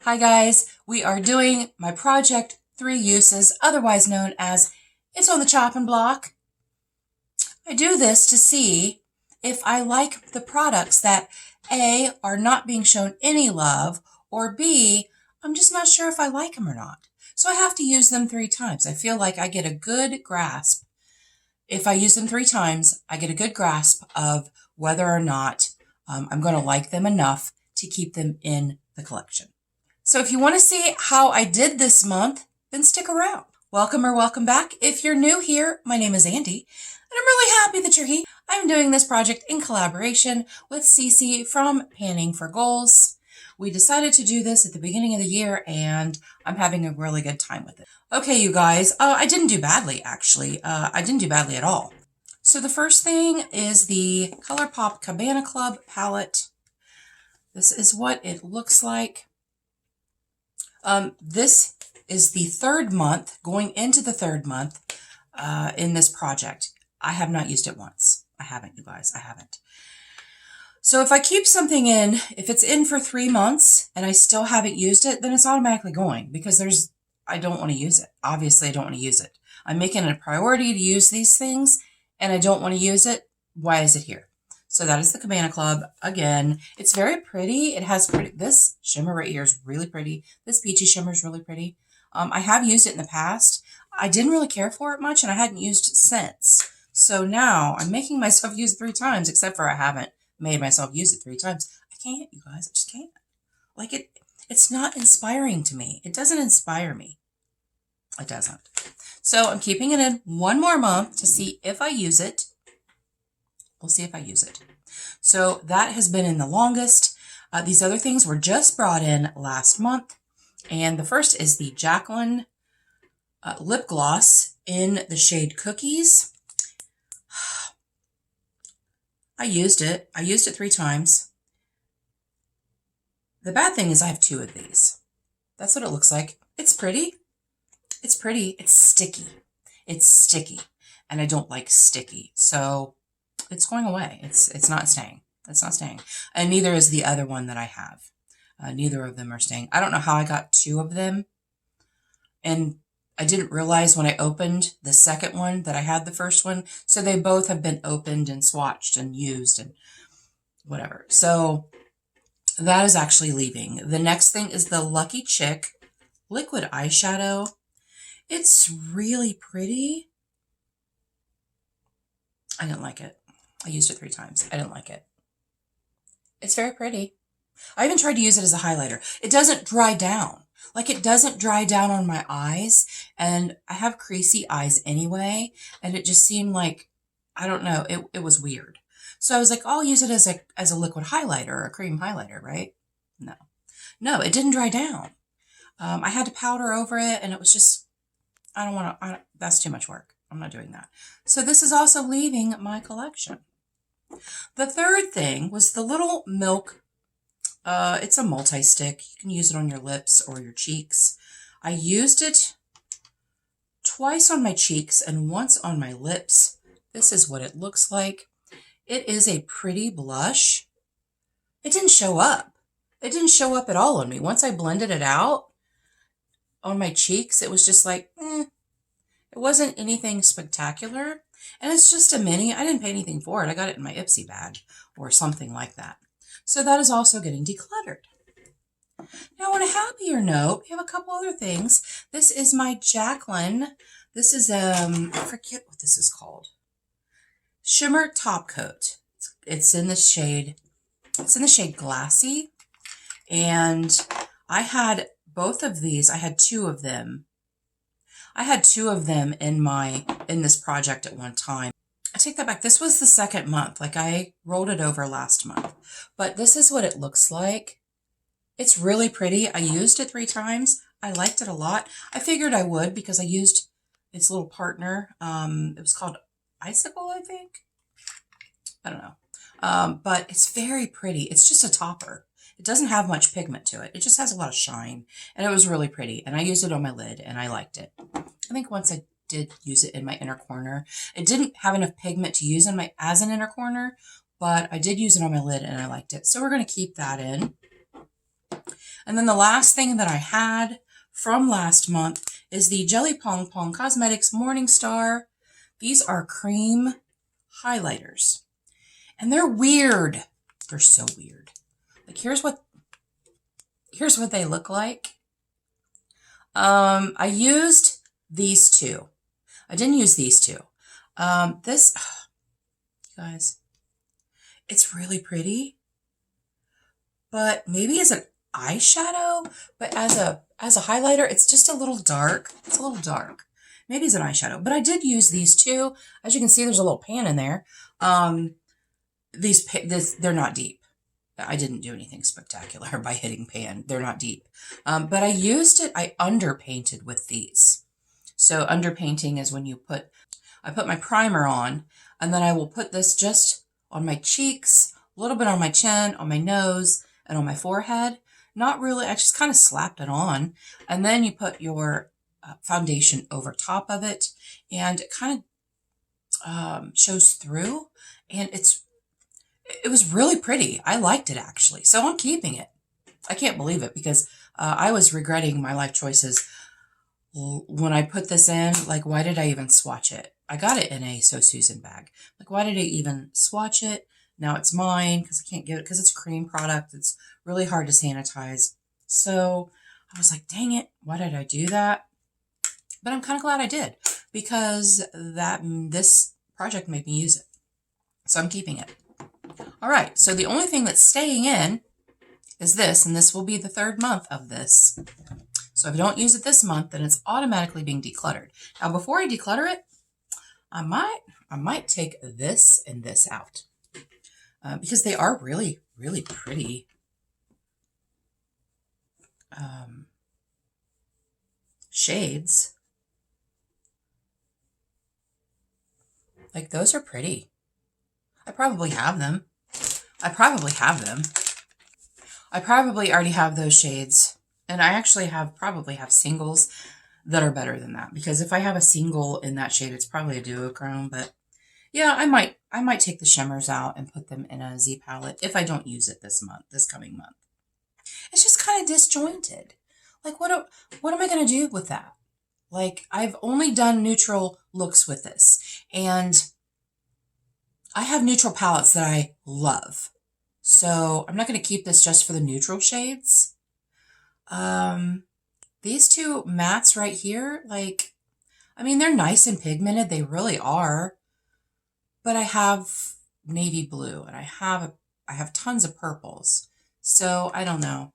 Hi guys, we are doing my project 3 uses, otherwise known as It's on the Chopping Block. I do this to see if I like the products that A, are not being shown any love, or B, I'm just not sure if I like them or not. So I have to use them 3 times. I feel like I get a good grasp. If I use them 3 times, I get a good grasp of whether or not I'm going to like them enough to keep them in the collection. So if you want to see how I did this month, then stick around. Welcome or welcome back. If you're new here, my name is Andi, and I'm really happy that you're here. I'm doing this project in collaboration with Cici from Panning for Goals. We decided to do this at the beginning of the year, and I'm having a really good time with it. Okay, you guys, I didn't do badly, actually. I didn't do badly at all. So the first thing is the ColourPop Cabana Club palette. This is what it looks like. This is the 3rd month, going into the 3rd month in this project. I have not used it once. I haven't, you guys. I haven't. So if I keep something in, if it's in for 3 months and I still haven't used it, then it's automatically going because I don't want to use it. Obviously, I don't want to use it. I'm making it a priority to use these things and I don't want to use it. Why is it here? So that is the Cabana Club. Again, it's very pretty. It has this shimmer right here is really pretty. This peachy shimmer is really pretty. I have used it in the past. I didn't really care for it much, and I hadn't used it since. So now I'm making myself use it 3 times, except for I haven't made myself use it 3 times. I can't, you guys. I just can't. Like it's not inspiring to me. It doesn't inspire me. It doesn't. So I'm keeping it in 1 more month to see if I use it. We'll see if I use it. So that has been in the longest. These other things were just brought in last month. And the first is the Jacqueline lip gloss in the shade Cookies. I used it. I used it 3 times. The bad thing is I have 2 of these. That's what it looks like. It's pretty. It's pretty. It's sticky. It's sticky. And I don't like sticky. So it's going away. It's not staying. It's not staying. And neither is the other one that I have. Neither of them are staying. I don't know how I got 2 of them. And I didn't realize when I opened the second one that I had the first one. So they both have been opened and swatched and used and whatever. So that is actually leaving. The next thing is the Lucky Chick liquid eyeshadow. It's really pretty. I didn't like it. I used it 3 times. I didn't like it. It's very pretty. I even tried to use it as a highlighter. It doesn't dry down. Like it doesn't dry down on my eyes. And I have creasy eyes anyway. And it just seemed like, I don't know, it was weird. So I was like, I'll use it as a liquid highlighter or a cream highlighter, right? No, it didn't dry down. I had to powder over it and it was just, that's too much work. I'm not doing that. So this is also leaving my collection. The third thing was the little milk. It's a multi-stick. You can use it on your lips or your cheeks. I used it twice on my cheeks and once on my lips. This is what it looks like. It is a pretty blush. It didn't show up. It didn't show up at all on me. Once I blended it out on my cheeks, it was just like, It wasn't anything spectacular. And it's just a mini. I didn't pay anything for it. I got it in my Ipsy bag or something like that. So that is also getting decluttered. Now on a happier note, we have a couple other things. This is my Jacqueline. This is, I forget what this is called. Shimmer Top Coat. It's in the shade Glassy. And I had both of these. I had 2 of them. I had 2 of them in this project at one time. I take that back. This was the 2nd month. Like I rolled it over last month. But this is what it looks like. It's really pretty. I used it 3 times. I liked it a lot. I figured I would because I used its little partner. It was called Icicle, I think. I don't know. But it's very pretty. It's just a topper. It doesn't have much pigment to it. It just has a lot of shine. And it was really pretty. And I used it on my lid and I liked it. I think once I did use it in my inner corner. It didn't have enough pigment to use as an inner corner, but I did use it on my lid and I liked it. So we're going to keep that in. And then the last thing that I had from last month is the Jelly Pong Pong Cosmetics Morning Star. These are cream highlighters. And they're weird. They're so weird. Like here's what they look like. I used these two. I didn't use these two. This, you guys, it's really pretty, but maybe as an eyeshadow, but as a highlighter, it's just a little dark. It's a little dark. Maybe as an eyeshadow, but I did use these two. As you can see, there's a little pan in there. They're not deep. I didn't do anything spectacular by hitting pan. They're not deep. But I used it, I underpainted with these. So underpainting is when I put my primer on, and then I will put this just on my cheeks, a little bit on my chin, on my nose, and on my forehead. Not really, I just kind of slapped it on. And then you put your foundation over top of it, and it kind of shows through, and it was really pretty. I liked it, actually. So I'm keeping it. I can't believe it, because I was regretting my life choices when I put this in. Like, why did I even swatch it? I got it in a So Susan bag. Like, why did I even swatch it? Now it's mine because I can't give it, because it's a cream product. It's really hard to sanitize. So I was like, dang it, why did I do that? But I'm kind of glad I did, because this project made me use it. So I'm keeping it. All right, so the only thing that's staying in is this, and this will be the 3rd month of this. So if I don't use it this month, then it's automatically being decluttered. Now, before I declutter it, I might take this and this out, because they are really, really pretty. Shades. Like, those are pretty. I probably have them. I probably already have those shades. And I actually probably have singles that are better than that. Because if I have a single in that shade, it's probably a duochrome. But yeah, I might take the shimmers out and put them in a Z palette if I don't use it this coming month. It's just kind of disjointed. Like, what am I going to do with that? Like, I've only done neutral looks with this. And I have neutral palettes that I love. So I'm not going to keep this just for the neutral shades. These two mattes right here, like, I mean, they're nice and pigmented. They really are. But I have navy blue, and I have tons of purples. So I don't know.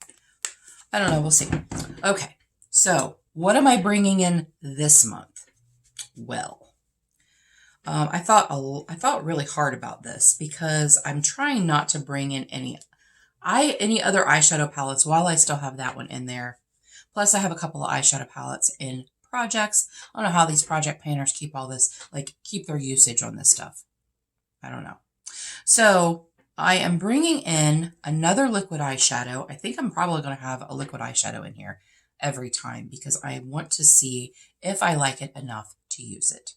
We'll see. Okay. So what am I bringing in this month? Well, I thought really hard about this, because I'm trying not to bring in any other eyeshadow palettes while I still have that one in there. Plus, I have a couple of eyeshadow palettes in projects. I don't know how these project painters keep all this, like, keep their usage on this stuff. I don't know. So I am bringing in another liquid eyeshadow. I think I'm probably going to have a liquid eyeshadow in here every time, because I want to see if I like it enough to use it.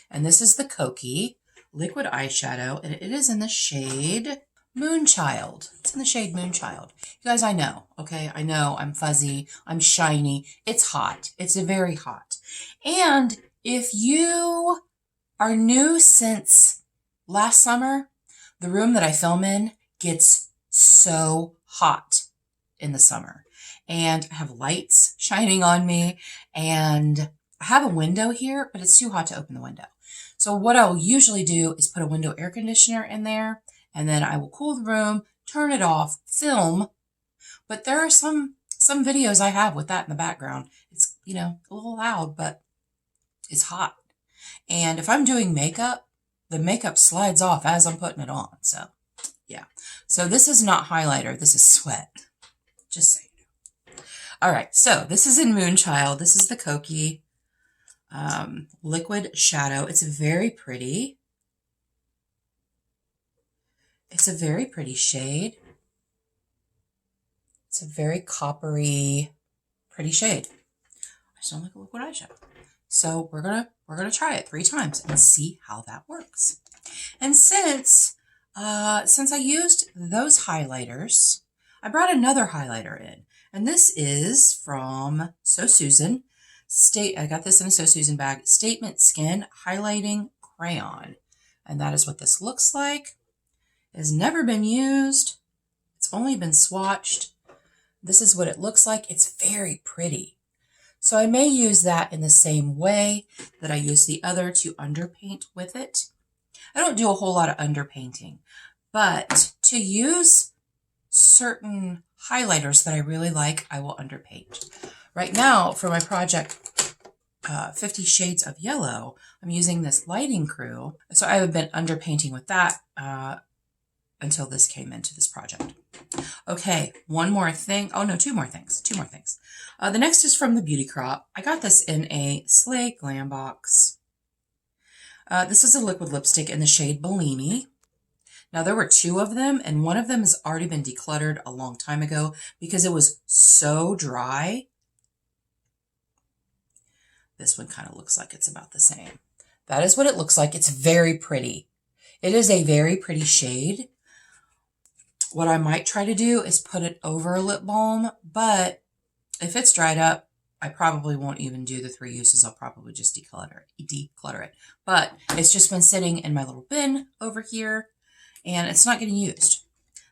And this is the Koki liquid eyeshadow, and it is in the shade Moonchild. It's in the shade Moonchild. You guys, I know, okay? I know I'm fuzzy, I'm shiny. It's hot. It's very hot. And if you are new since last summer, the room that I film in gets so hot in the summer. And I have lights shining on me, and I have a window here, but it's too hot to open the window. So what I'll usually do is put a window air conditioner in there, and then I will cool the room, turn it off, film. But there are some videos I have with that in the background. It's, you know, a little loud, but it's hot. And if I'm doing makeup, the makeup slides off as I'm putting it on. So, yeah. So this is not highlighter. This is sweat. Just saying. All right. So this is in Moonchild. This is the Koki liquid shadow. It's very pretty. It's a very pretty shade. It's a very coppery, pretty shade. I just don't like a liquid eyeshadow. So we're gonna try it 3 times and see how that works. And since I used those highlighters, I brought another highlighter in. And this is from So Susan. I got this in a So Susan bag. Statement Skin Highlighting Crayon. And that is what this looks like. It has never been used. It's only been swatched. This is what it looks like. It's very pretty. So I may use that in the same way that I use the other to underpaint with it. I don't do a whole lot of underpainting, but to use certain highlighters that I really like, I will underpaint. Right now, for my project 50 Shades of Yellow, I'm using this Lighting Crew. So I have been underpainting with that until this came into this project. Okay, one more thing. Oh no, two more things. The next is from the Beauty Crop. I got this in a Slay Glam box. This is a liquid lipstick in the shade Bellini. Now there were two of them, and one of them has already been decluttered a long time ago because it was so dry. This one kind of looks like it's about the same. That is what it looks like. It's very pretty. It is a very pretty shade. What I might try to do is put it over a lip balm, but if it's dried up, I probably won't even do the 3 uses. I'll probably just declutter it. But it's just been sitting in my little bin over here, and it's not getting used.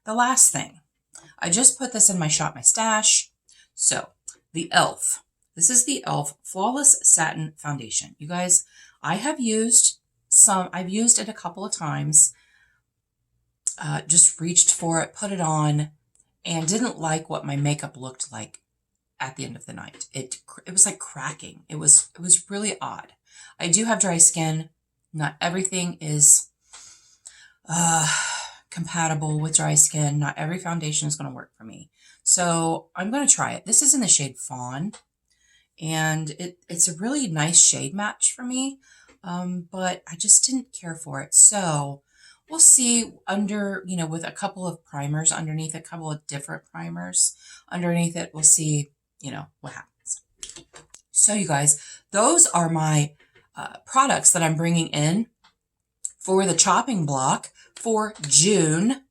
The last thing, I just put this in my Shop My Stash. So, the e.l.f. This is the e.l.f. Flawless Satin Foundation. You guys, I have used some. I've used it a couple of times. Just reached for it, put it on, and didn't like what my makeup looked like at the end of the night. It was like cracking. It was really odd. I do have dry skin. Not everything is compatible with dry skin. Not every foundation is going to work for me. So I'm going to try it. This is in the shade Fawn, and it's a really nice shade match for me, but I just didn't care for it. So we'll see under, with a couple of primers underneath, a couple of different primers underneath it. We'll see, what happens. So you guys, those are my products that I'm bringing in for the chopping block for June.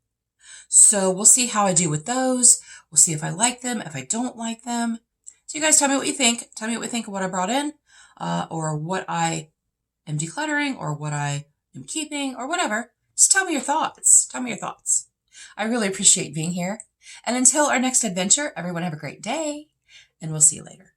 So we'll see how I do with those. We'll see if I like them, if I don't like them. So you guys tell me what you think. Tell me what you think of what I brought in, or what I am decluttering, or what I am keeping, or whatever. Just tell me your thoughts. Tell me your thoughts. I really appreciate being here. And until our next adventure, everyone have a great day, and we'll see you later.